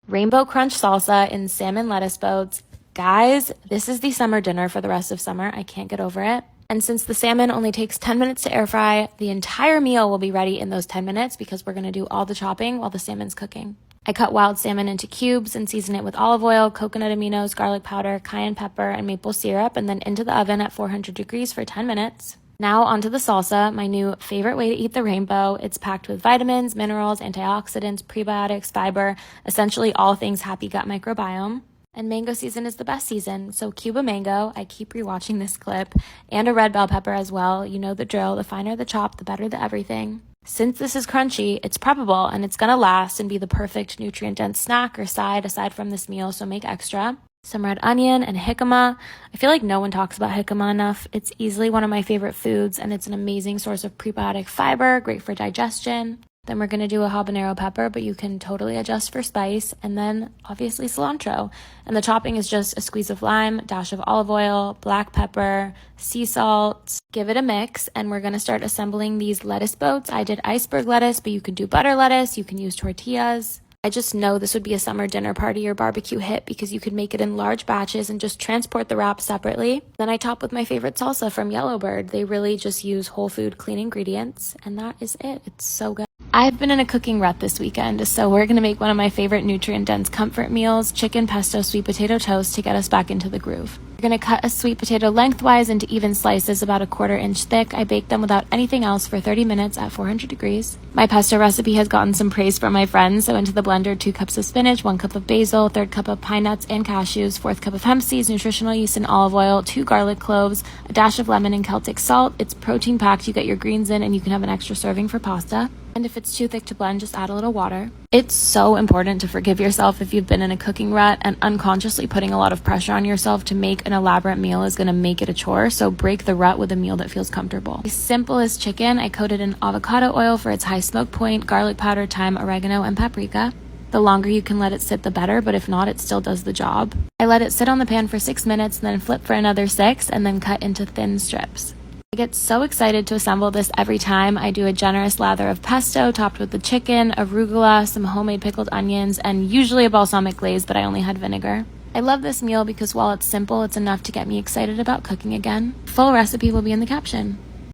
Rainbow Crunch salsa in Salmon Lettuce Boats. Guys, this is the summer dinner for the rest of summer. I can't get over it. And since the salmon only takes 10 minutes to air fry, the entire meal will be ready in those 10 minutes because we're going to do all the chopping while the salmon's cooking. I cut wild salmon into cubes and season it with olive oil, coconut aminos, garlic powder, cayenne pepper, and maple syrup, and then into the oven at 400 degrees for 10 minutes. Now onto the salsa, my new favorite way to eat the rainbow. It's packed with vitamins, minerals, antioxidants, prebiotics, fiber, essentially all things happy gut microbiome. And mango season is the best season, so cube a mango, I keep rewatching this clip, and a red bell pepper as well. You know the drill, the finer the chop, the better the everything. Since this is crunchy, it's preppable and it's gonna last and be the perfect nutrient-dense snack or side aside from this meal, so make extra. Some red onion and jicama. I feel like no one talks about jicama enough. It's easily one of my favorite foods and it's an amazing source of prebiotic fiber, great for digestion. Then we're gonna do a habanero pepper, but you can totally adjust for spice. And then obviously cilantro. And the topping is just a squeeze of lime, dash of olive oil, black pepper, sea salt. Give it a mix, and we're gonna start assembling these lettuce boats. I did iceberg lettuce, but you can do butter lettuce, you can use tortillas. I just know this would be a summer dinner party or barbecue hit because you could make it in large batches and just transport the wrap separately. Then I top with my favorite salsa from Yellowbird. They really just use whole food clean ingredients, and that is it. It's so good. I've been in a cooking rut this weekend, so we're going to make one of my favorite nutrient-dense comfort meals, chicken pesto sweet potato toast, to get us back into the groove. We're going to cut a sweet potato lengthwise into even slices about a 1/4 inch thick. I baked them without anything else for 30 minutes at 400 degrees. My pesto recipe has gotten some praise from my friends, so into the blender, 2 cups of spinach, 1 cup of basil, 1/3 cup of pine nuts and cashews, 1/4 cup of hemp seeds, nutritional yeast and olive oil, 2 garlic cloves, a dash of lemon and Celtic salt. It's protein packed, you get your greens in, and you can have an extra serving for pasta. And if it's too thick to blend, just add a little water. It's so important to forgive yourself if you've been in a cooking rut, and unconsciously putting a lot of pressure on yourself to make an elaborate meal is going to make it a chore, so break the rut with a meal that feels comfortable. The simplest chicken, I coated in avocado oil for its high smoke point, garlic powder, thyme, oregano, and paprika. The longer you can let it sit, the better, but if not, it still does the job. I let it sit on the pan for 6 minutes, then flip for another 6, and then cut into thin strips. I get so excited to assemble this every time. I do a generous lather of pesto topped with the chicken, arugula, some homemade pickled onions, and usually a balsamic glaze, but I only had vinegar. I love this meal because while it's simple, it's enough to get me excited about cooking again. Full recipe will be in the caption.